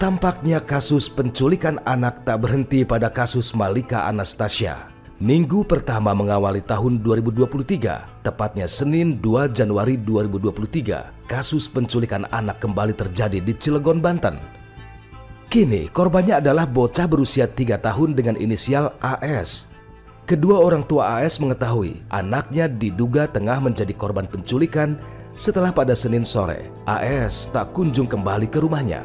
Tampaknya kasus penculikan anak tak berhenti pada kasus Malika Anastasia. Minggu pertama mengawali tahun 2023, tepatnya Senin 2 Januari 2023, kasus penculikan anak kembali terjadi di Cilegon, Banten. Kini korbannya adalah bocah berusia 3 tahun dengan inisial AS. Kedua orang tua AS mengetahui anaknya diduga tengah menjadi korban penculikan setelah pada Senin sore AS tak kunjung kembali ke rumahnya.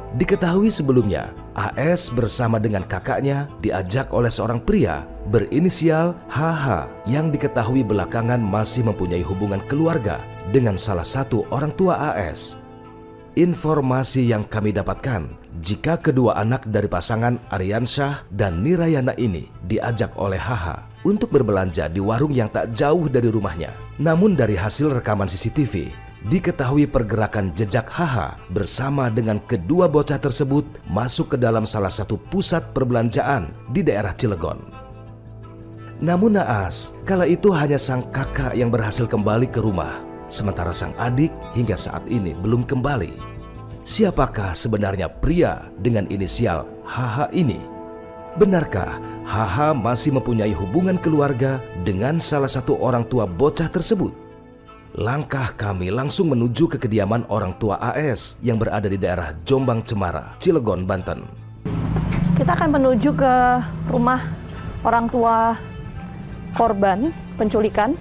Diketahui sebelumnya, AS bersama dengan kakaknya diajak oleh seorang pria berinisial HH yang diketahui belakangan masih mempunyai hubungan keluarga dengan salah satu orang tua AS. Informasi yang kami dapatkan, jika kedua anak dari pasangan Aryansyah dan Nirayana ini diajak oleh HH untuk berbelanja di warung yang tak jauh dari rumahnya. Namun dari hasil rekaman CCTV, diketahui pergerakan jejak HH bersama dengan kedua bocah tersebut masuk ke dalam salah satu pusat perbelanjaan di daerah Cilegon. Namun naas, kala itu hanya sang kakak yang berhasil kembali ke rumah, sementara sang adik hingga saat ini belum kembali. Siapakah sebenarnya pria dengan inisial HH ini? Benarkah HH masih mempunyai hubungan keluarga dengan salah satu orang tua bocah tersebut? Langkah kami langsung menuju ke kediaman orang tua AS yang berada di daerah Jombang Cemara, Cilegon, Banten. Kita akan menuju ke rumah orang tua korban penculikan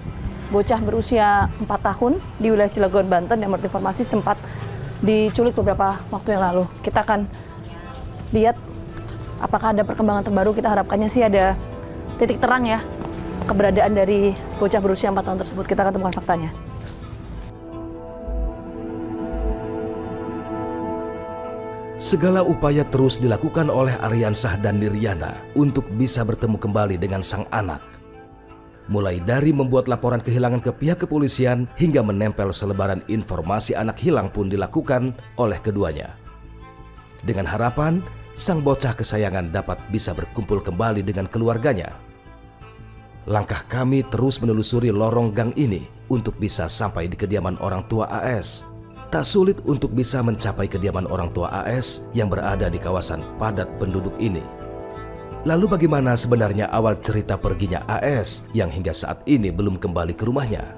bocah berusia 4 tahun di wilayah Cilegon, Banten yang menurut informasi sempat diculik beberapa waktu yang lalu. Kita akan lihat apakah ada perkembangan terbaru. Kita harapkannya sih ada titik terang ya keberadaan dari bocah berusia 4 tahun tersebut. Kita akan temukan faktanya. Segala upaya terus dilakukan oleh Aryansyah dan Nirayana untuk bisa bertemu kembali dengan sang anak. Mulai dari membuat laporan kehilangan ke pihak kepolisian hingga menempel selebaran informasi anak hilang pun dilakukan oleh keduanya. Dengan harapan, sang bocah kesayangan dapat bisa berkumpul kembali dengan keluarganya. Langkah kami terus menelusuri lorong gang ini untuk bisa sampai di kediaman orang tua AS. Tak sulit untuk bisa mencapai kediaman orang tua AS yang berada di kawasan padat penduduk ini. Lalu bagaimana sebenarnya awal cerita perginya AS yang hingga saat ini belum kembali ke rumahnya?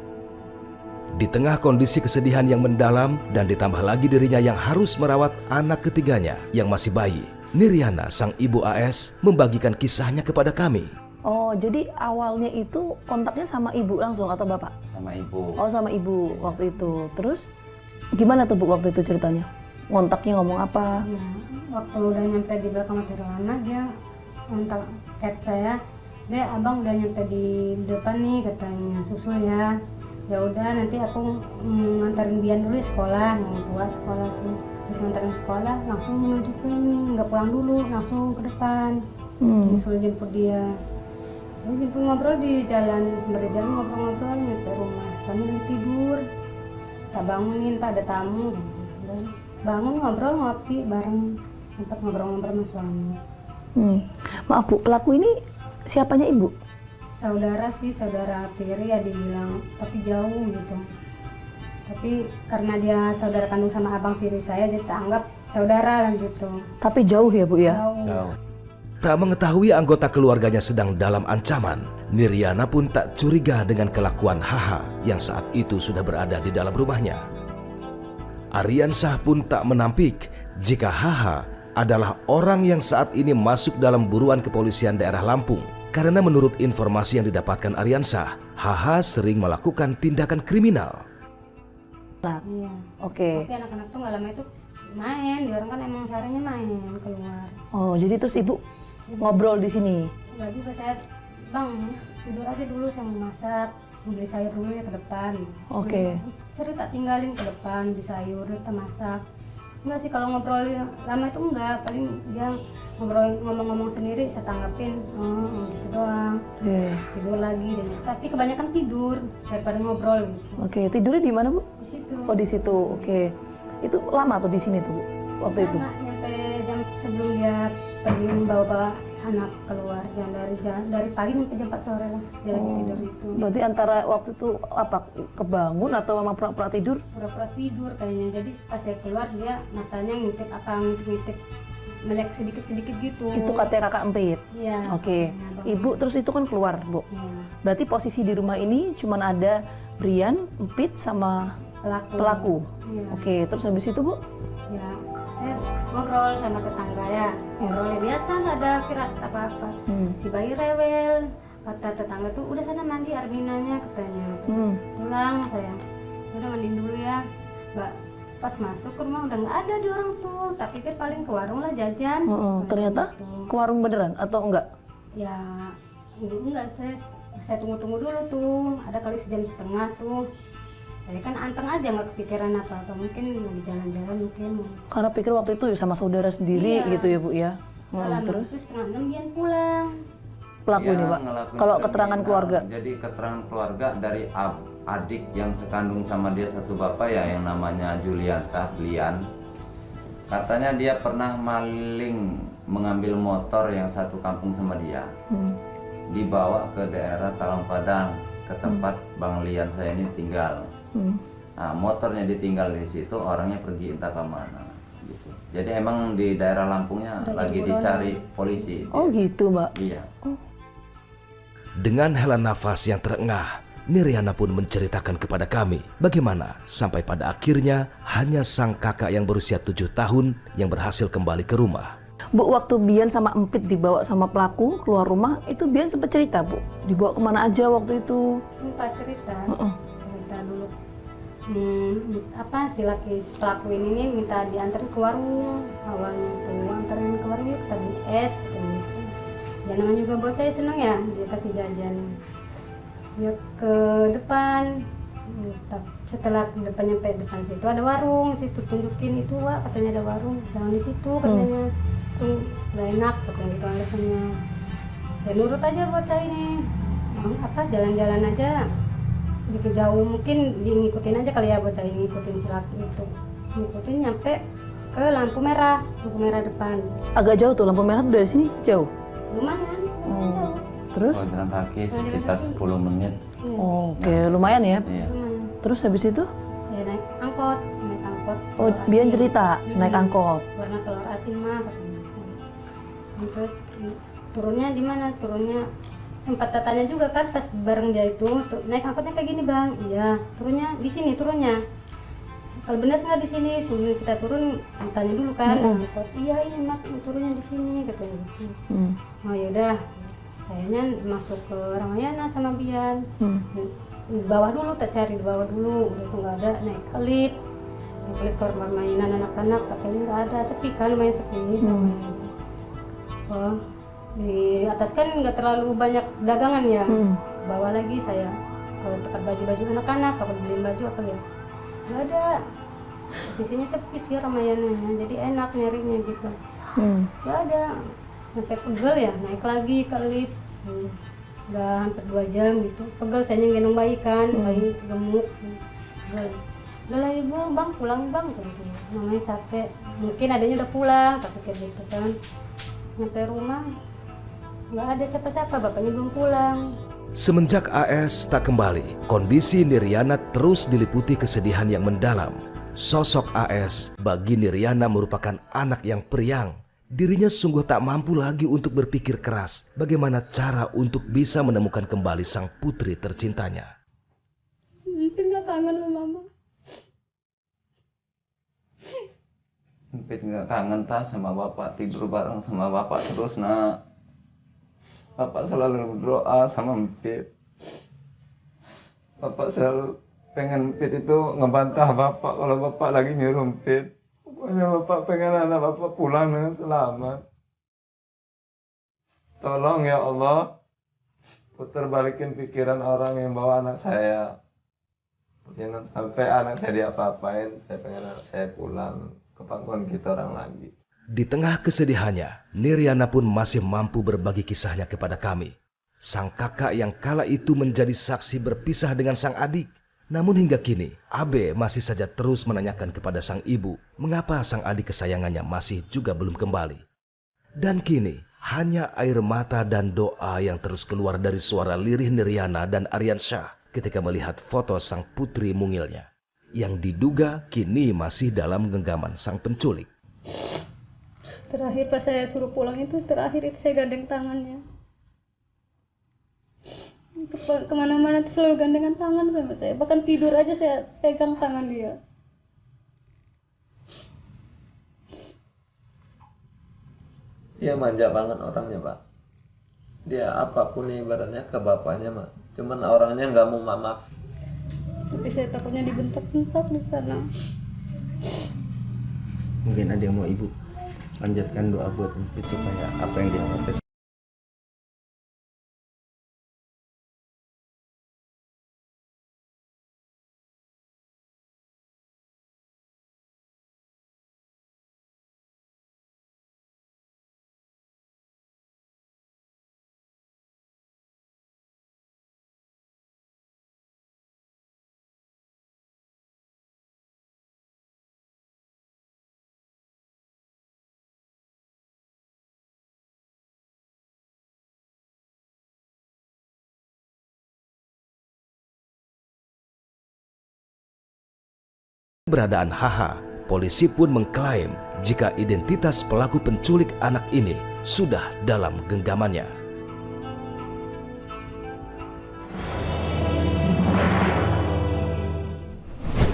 Di tengah kondisi kesedihan yang mendalam dan ditambah lagi dirinya yang harus merawat anak ketiganya yang masih bayi, Nirayana, sang ibu AS, membagikan kisahnya kepada kami. Oh, jadi awalnya itu kontaknya sama ibu langsung atau bapak? Sama ibu. Oh, sama ibu waktu itu. Terus gimana tuh Bu waktu itu ceritanya? Ngontaknya ngomong apa? Ya, waktu udah nyampe di belakang Materlana dia ngontak chat saya, abang udah nyampe di depan nih katanya, susul ya. Ya udah nanti aku nganterin Bian dulu di sekolah, yang tua sekolah tuh. Terus nganterin sekolah langsung menuju ke ini, nggak pulang dulu, langsung ke depan. Susul jemput dia. Lalu jemput ngobrol di jalan, sembari jalan ngobrol-ngobrol nyampe rumah. Suami lagi tidur. Tak bangunin, Pak, ada tamu. Bangun ngobrol ngopi bareng, sempat ngobrol-ngobrol sama suami. Maaf Bu, pelaku ini siapanya ibu? Saudara sih, saudara tiri ya dibilang, tapi jauh gitu. Tapi karena dia saudara kandung sama abang tiri saya, jadi tak anggap saudara lah gitu. Tapi jauh ya Bu ya? Jauh. Tak mengetahui anggota keluarganya sedang dalam ancaman, Nirayana pun tak curiga dengan kelakuan HH yang saat itu sudah berada di dalam rumahnya. Aryansyah pun tak menampik jika HH adalah orang yang saat ini masuk dalam buruan kepolisian daerah Lampung. Karena menurut informasi yang didapatkan Aryansyah, HH sering melakukan tindakan kriminal. Nah, Iya. oke. Tapi anak-anak tuh nggak lama itu main, dia orang kan emang seharinya main keluar. Oh, jadi terus ibu ngobrol di sini? Enggak juga, saya, bang tidur aja dulu, saya mau masak, mau beli sayur dulu ya ke depan. Oke. Sering tak tinggalin ke depan, beli sayur, kita masak. Enggak sih, kalau ngobrol lama itu enggak, paling dia ngomong-ngomong sendiri, saya tanggapin, gitu doang. Tidur lagi, tapi kebanyakan tidur daripada ngobrol gitu. Oke, tidurnya di mana Bu? Di situ. Oh di situ, oke. Itu lama tuh di sini tuh Bu, waktu itu? Lama, nyampe jam sebelum dia pergi membawa anak keluar yang dari pagi sampai jam 4 sore lah dia lagi tidur itu. Berarti antara waktu itu apa kebangun atau memang pura-pura tidur? Pura-pura tidur kayaknya. Jadi pas saya keluar dia matanya ngintip melek sedikit gitu. Itu katanya kakak Empit. Iya. Oke. Abang. Ibu terus itu kan keluar, Bu. Iya. Berarti posisi di rumah ini cuman ada Brian, Empit sama pelaku. Iya. Oke, terus habis itu, Bu? Ya, saya ngobrol sama tetangga ya. Ngobrolnya biasa, nggak ada firasat apa-apa. Si bayi rewel, kata tetangga tuh udah sana mandi Arminanya katanya. Pulang saya, udah mandi dulu ya. Mbak, pas masuk ke rumah udah nggak ada di orang tuh. Tapi kan paling ke warung lah jajan. Ternyata ke warung beneran atau enggak? Ya, enggak, saya tunggu-tunggu dulu tuh. Ada kali sejam setengah tuh. Saya kan anteng aja nggak kepikiran apa-apa, mungkin mau di jalan-jalan mungkin. Karena pikir waktu itu sama saudara sendiri gitu ya, Bu ya. Terus setengah 6 dia pulang. Pelaku ini, Pak. Kalau keterangan keluarga. Jadi keterangan keluarga dari adik yang sekandung sama dia satu bapak ya, yang namanya Julian Sahlian. Katanya dia pernah maling mengambil motor yang satu kampung sama dia. Dibawa ke daerah Talang Padang, ke tempat Bang Lian saya ini tinggal. Nah, motornya ditinggal di situ, orangnya pergi entah kemana gitu. Jadi emang di daerah Lampungnya lagi dicari polisi. Oh gitu, Mbak. Iya. Dengan hela nafas yang terengah, Niriana pun menceritakan kepada kami bagaimana sampai pada akhirnya hanya sang kakak yang berusia 7 tahun yang berhasil kembali ke rumah. Bu, waktu Bian sama Empit dibawa sama pelaku keluar rumah, itu Bian sempat cerita, Bu? Dibawa kemana aja waktu itu? Sempat cerita dulu. Si pelaku ini nih minta diantarin ke warung. Awalnya tuh antarin ke warung, yuk kita beli es katanya. Ya namanya juga bocah seneng ya, dia kasih jajan. Dia ke depan. Setelah nyampe depan situ ada warung, situ tunjukin itu, Wak, katanya ada warung, jangan di situ katanya. Itu nggak enak katanya gitu alasannya. Ya nurut aja bocah ini. Jalan-jalan aja. Jauh mungkin ngikutin aja kali ya bocah ini, ngikutin si laki itu. Ngikutin nyampe ke lampu merah depan. Agak jauh tuh, lampu merah tuh dari sini jauh? Lumayan, jauh. Terus? Kalau jalan kaki sekitar 10 menit. Oke, lumayan ya. Iya. Terus habis itu? Ya naik angkot. Oh, Bian cerita naik angkot. Warna telur asin mah katanya. Terus turunnya di mana? Turunnya sempat tanya juga kan pas bareng dia itu, naik angkotnya kayak gini Bang. Iya, turunnya di sini turunnya. Kalau benar nggak di sini, sebelum kita turun tanya dulu kan. Angkot, iya ini mak turunnya di sini katanya. Oh yaudah, sayanya masuk ke Ramayana sama Bian. Di bawah dulu, tak cari di bawah dulu. Udah itu nggak ada, naik ke lift kamar mainan anak-anak, tapi nggak ada, sepi kan, lumayan sepi. Oh, di atas kan nggak terlalu banyak dagangan ya. Bawa lagi saya kalau tempat baju-baju anak-anak, kalau beliin baju apa ya, nggak ada. Posisinya sepi sih Ramayananya, jadi enak nyarinya gitu. Nggak ada, sampai pegel ya, naik lagi ke lift. Udah hampir 2 jam gitu, pegel, saya gendong bayi kan, bayi gemuk. Udah lah ibu, Bang pulang Bang gitu. Namanya capek, mungkin adanya udah pulang, tapi kayak gitu kan. Nyampe rumah nggak ada siapa-siapa, bapaknya belum pulang. Semenjak AS tak kembali, kondisi Niriana terus diliputi kesedihan yang mendalam. Sosok AS bagi Niriana merupakan anak yang periang. Dirinya sungguh tak mampu lagi untuk berpikir keras bagaimana cara untuk bisa menemukan kembali sang putri tercintanya. Mungkin nggak kangen sama mama. Empit nggak kangen sama bapak, tidur bareng sama bapak terus nak. Bapak selalu berdoa sama Empit. Bapak selalu pengen Empit itu ngebantah bapak kalau bapak lagi nyuruh Empit. Pokoknya bapak pengen anak bapak pulang dengan selamat. Tolong ya Allah, putar balikin pikiran orang yang bawa anak saya. Jangan sampai anak saya diapa-apain. Saya pengen anak saya pulang ke pangkuan kita orang lagi. Di tengah kesedihannya, Niriana pun masih mampu berbagi kisahnya kepada kami. Sang kakak yang kala itu menjadi saksi berpisah dengan sang adik. Namun hingga kini, Abe masih saja terus menanyakan kepada sang ibu, mengapa sang adik kesayangannya masih juga belum kembali. Dan kini, Hanya air mata dan doa yang terus keluar dari suara lirih Niriana dan Aryansyah ketika melihat foto sang putri mungilnya, yang diduga kini masih dalam genggaman sang penculik. Terakhir pas saya suruh pulang itu, terakhir itu saya gandeng tangannya. Kemana-mana tuh selalu gandengan tangan sama saya. Bahkan tidur aja saya pegang tangan dia. Dia manja banget orangnya, Pak. Dia apapun ibaratnya ke bapaknya, Mak. Cuman orangnya nggak mau maksa. Tapi saya takutnya dibentak-bentak di sana. Mungkin ada yang mau Ibu panjatkan doa buat Empit supaya apa yang dia lakukan. Keberadaan HH, polisi pun mengklaim jika identitas pelaku penculik anak ini sudah dalam genggamannya.